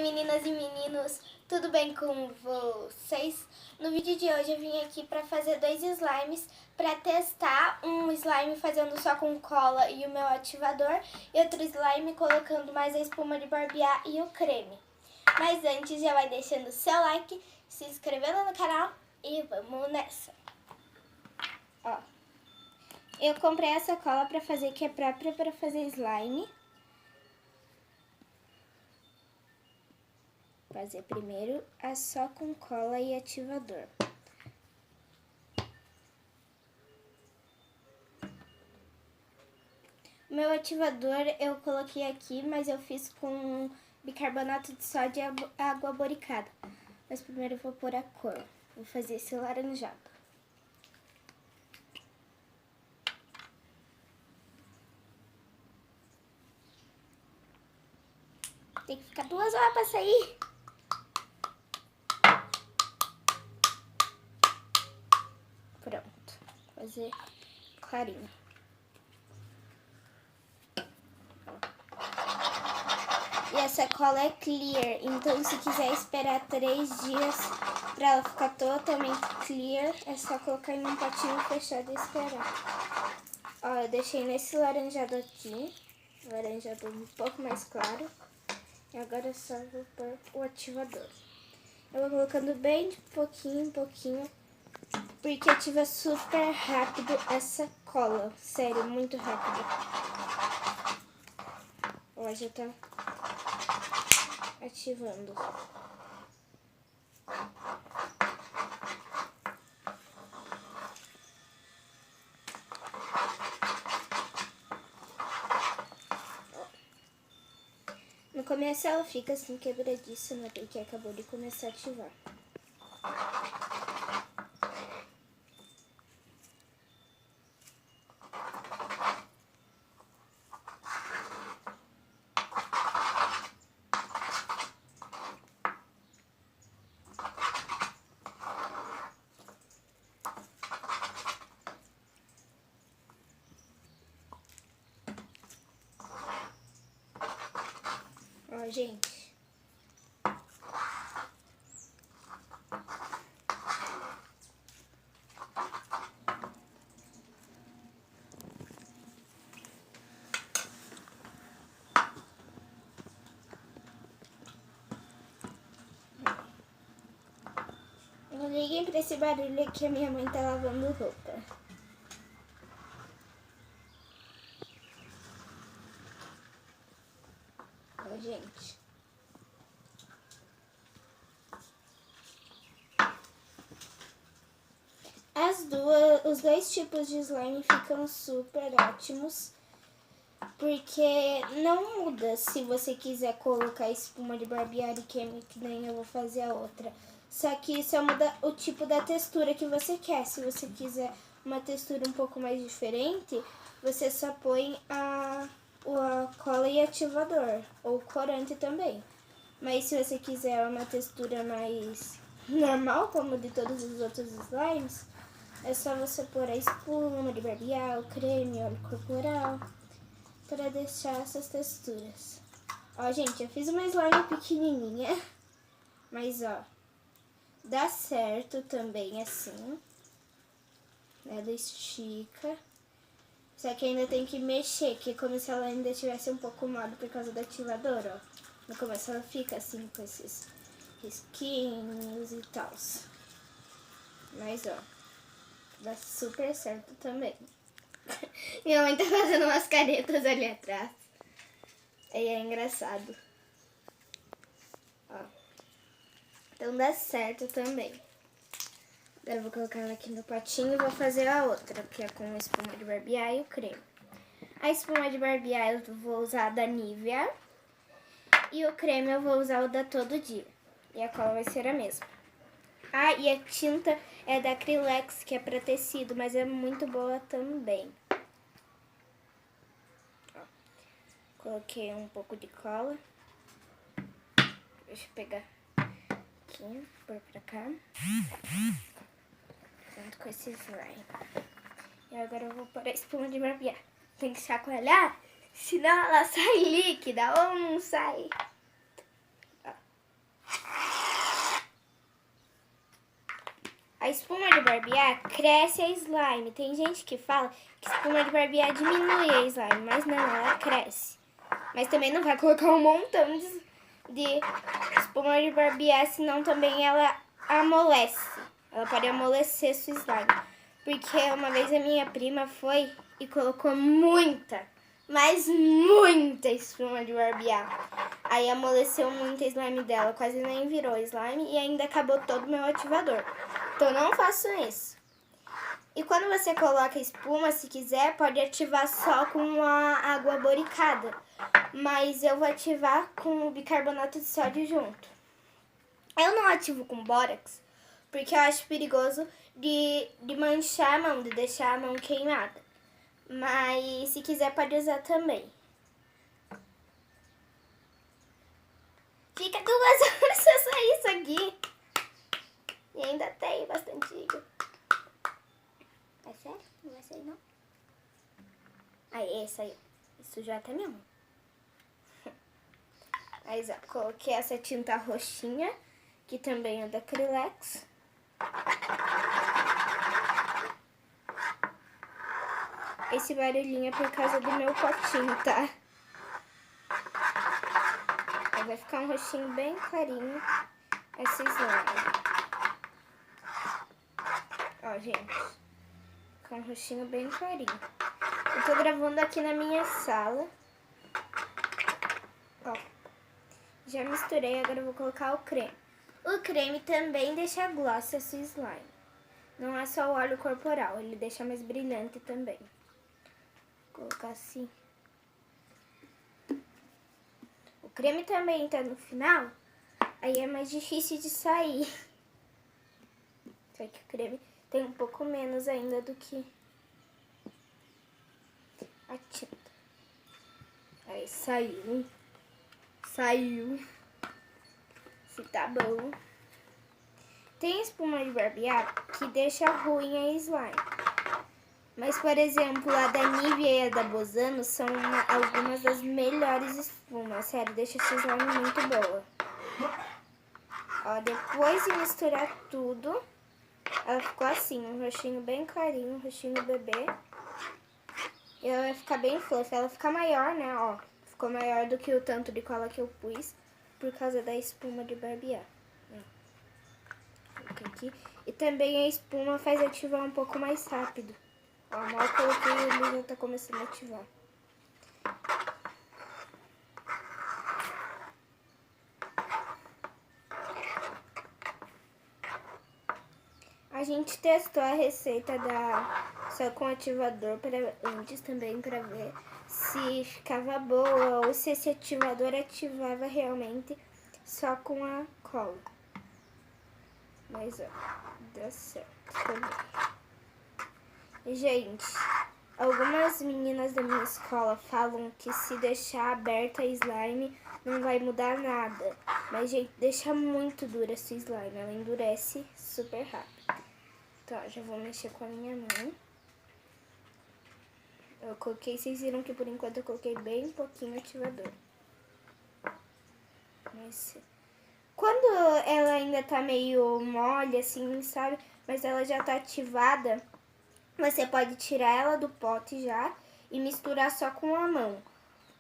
meninas e meninos, tudo bem com vocês? No vídeo de hoje eu vim aqui para fazer dois slimes para testar, um slime fazendo só com cola e o meu ativador e outro slime colocando mais a espuma de barbear e o creme. Mas antes já vai deixando o seu like, se inscrevendo no canal e vamos nessa! Ó, eu comprei essa cola para fazer que é própria para fazer slime. Fazer primeiro a só com cola e ativador. O meu ativador eu coloquei aqui, mas eu fiz com bicarbonato de sódio e água boricada. Mas primeiro eu vou pôr a cor. Vou fazer esse laranjado. Tem que ficar 2 horas pra sair. Pronto. Fazer clarinho. E essa cola é clear, então se quiser esperar 3 dias pra ela ficar totalmente clear, é só colocar em um potinho fechado e esperar. Ó, eu deixei nesse laranjado aqui, laranjado um pouco mais claro. E agora eu só vou pôr o ativador. Eu vou colocando bem de pouquinho em pouquinho, porque ativa super rápido essa cola. Sério, muito rápido. Ó, já tá ativando. No começo ela fica assim quebradíssima, porque acabou de começar a ativar. Ó, gente. Não liguem pra esse barulho que a minha mãe tá lavando roupa. Ó, gente. Os dois tipos de slime ficam super ótimos, porque não muda se você quiser colocar espuma de barbear e creme, que nem eu vou fazer a outra. Só que só muda o tipo da textura que você quer. Se você quiser uma textura um pouco mais diferente, você só põe a cola e ativador, ou corante também. Mas se você quiser uma textura mais normal, como de todos os outros slimes, é só você pôr a espuma de barbear, o creme, óleo corporal, para deixar essas texturas. Ó, gente, eu fiz uma slime pequenininha, mas ó, dá certo também assim. Ela estica, só que ainda tem que mexer, que é como se ela ainda tivesse um pouco mole por causa do ativador, ó. No começo ela fica assim, com esses risquinhos e tal. Mas ó, dá super certo também. Minha mãe tá fazendo umas caretas ali atrás. Aí é engraçado. Ó. Então dá certo também. Agora eu vou colocar ela aqui no potinho e vou fazer a outra, que é com a espuma de barbear e o creme. A espuma de barbear eu vou usar da Nivea. E o creme eu vou usar o da Todo Dia. E a cola vai ser a mesma. Ah, e a tinta é da Acrylex, que é pra tecido, mas é muito boa também. Ó, coloquei um pouco de cola. Deixa eu pegar aqui, pôr pra cá. Junto com esse slime. E agora eu vou pôr a espuma de barbear. Tem que chacoalhar, senão ela sai líquida ou não sai. Ó. A espuma de barbear cresce a slime. Tem gente que fala que espuma de barbear diminui a slime, mas não, ela cresce. Mas também não vai colocar um montão de espuma de barbear, senão também ela amolece. Ela pode amolecer sua slime. Porque uma vez a minha prima foi e colocou muita, mas muita espuma de barbear. Aí amoleceu muito a slime dela, quase nem virou slime e ainda acabou todo o meu ativador. Então não façam isso. E quando você coloca espuma, se quiser, pode ativar só com a água boricada. Mas eu vou ativar com o bicarbonato de sódio junto. Eu não ativo com bórax, porque eu acho perigoso de manchar a mão, de deixar a mão queimada. Mas se quiser, pode usar também. Fica 2 horas se eu sair isso aqui. E ainda tem bastante. É sério? Não vai sair, não? Aí, saiu. Sujou até minha mão. Aí, ó, coloquei essa tinta roxinha, que também é da Acrylex. Esse barulhinho é por causa do meu potinho, tá? Aí vai ficar um roxinho bem clarinho, essa slime. Ó, gente. Fica um roxinho bem clarinho. Eu tô gravando aqui na minha sala. Ó. Já misturei, agora eu vou colocar o creme. O creme também deixa gloss a sua slime. Não é só o óleo corporal, ele deixa mais brilhante também. Vou colocar assim. O creme também tá no final, aí é mais difícil de sair. Só que o creme tem um pouco menos ainda do que a tinta. Aí saiu. Saiu. Se tá bom. Tem espuma de barbear que deixa ruim a slime. Mas, por exemplo, a da Nivea e a da Bozano são algumas das melhores espumas. Sério, deixa essa slime muito boa. Ó, depois de misturar tudo, ela ficou assim, um roxinho bem clarinho, um roxinho bebê. E ela vai ficar bem fluffy. Ela fica maior, né, ó. Ficou maior do que o tanto de cola que eu pus por causa da espuma de barbear. Aqui. E também a espuma faz ativar um pouco mais rápido. Ó, mal coloquei e ele já tá começando a ativar. A gente testou a receita só com ativador antes também pra ver se ficava boa ou se esse ativador ativava realmente só com a cola. Mas ó, deu certo também. E, gente, algumas meninas da minha escola falam que se deixar aberta a slime não vai mudar nada. Mas, gente, deixa muito dura essa slime, ela endurece super rápido. Então, ó, já vou mexer com a minha mão. Eu coloquei, vocês viram que por enquanto eu coloquei bem pouquinho ativador. Mas, quando ela ainda tá meio mole, assim, sabe? Mas ela já tá ativada, você pode tirar ela do pote já e misturar só com a mão.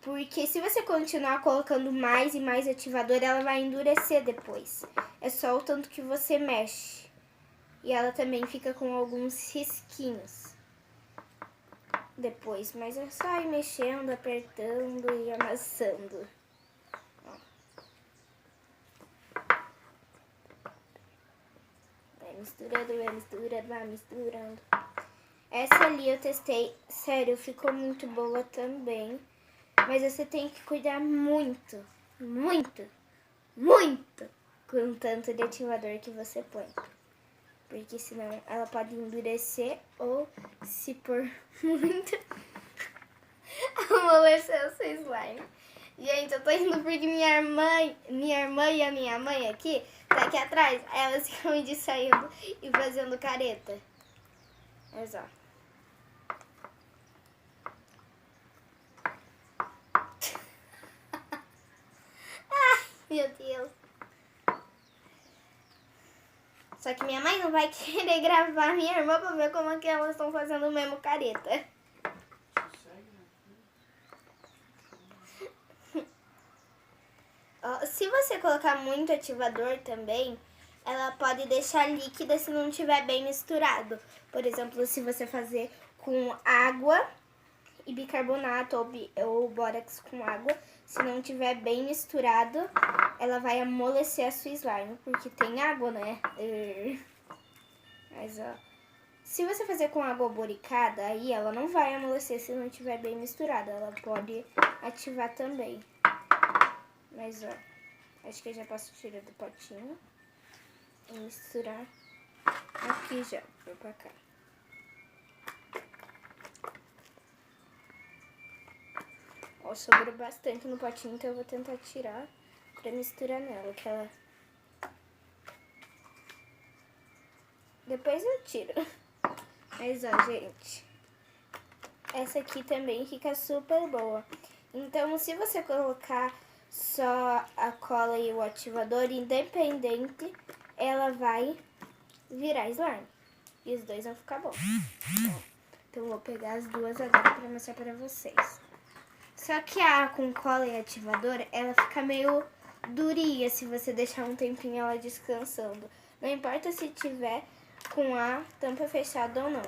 Porque se você continuar colocando mais e mais ativador, ela vai endurecer depois. É só o tanto que você mexe. E ela também fica com alguns risquinhos depois. Mas é só ir mexendo, apertando e amassando. Vai misturando, vai misturando. Essa ali eu testei, sério, ficou muito boa também. Mas você tem que cuidar muito, muito, muito com o tanto de ativador que você põe. Porque senão ela pode endurecer ou, se por muito, amolecer o seu slime. Gente, eu tô indo porque minha irmã e a minha mãe aqui, tá aqui atrás, elas ficam me distraindo e fazendo careta. Olha só. Ai, meu Deus. Só que minha mãe não vai querer gravar minha irmã pra ver como é que elas estão fazendo o mesmo careta. Se você colocar muito ativador também, ela pode deixar líquida se não estiver bem misturado. Por exemplo, se você fazer com água e bicarbonato ou bórax com água, se não estiver bem misturado, ela vai amolecer a sua slime, porque tem água, né? Mas, ó, se você fazer com água boricada, aí ela não vai amolecer se não estiver bem misturada. Ela pode ativar também. Mas, ó, acho que eu já posso tirar do potinho e misturar aqui já, vou pra cá. Ó, sobrou bastante no potinho, então eu vou tentar tirar pra misturar nela, que ela... Depois eu tiro. Mas, ó, gente, essa aqui também fica super boa. Então, se você colocar só a cola e o ativador independente, ela vai virar slime. E os dois vão ficar bons. Então, eu vou pegar as duas agora pra mostrar pra vocês. Só que a com cola e ativador, ela fica meio durinha se você deixar um tempinho ela descansando. Não importa se tiver com a tampa fechada ou não.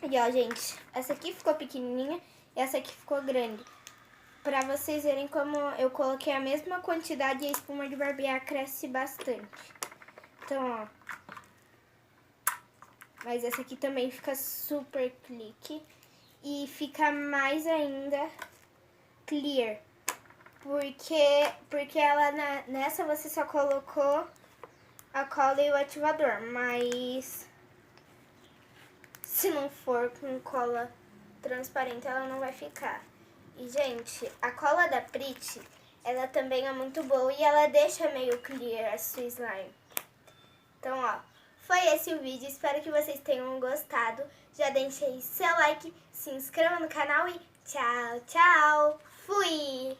E ó, gente, essa aqui ficou pequenininha e essa aqui ficou grande. Pra vocês verem como eu coloquei a mesma quantidade e a espuma de barbear cresce bastante. Então, ó. Mas essa aqui também fica super clique e fica mais ainda clear. Porque ela nessa você só colocou a cola e o ativador, mas se não for com cola transparente ela não vai ficar. E, gente, a cola da Pretty, ela também é muito boa e ela deixa meio clear a sua slime. Então, ó, foi esse o vídeo. Espero que vocês tenham gostado. Já deixei seu like, se inscreva no canal e tchau, tchau. Fui!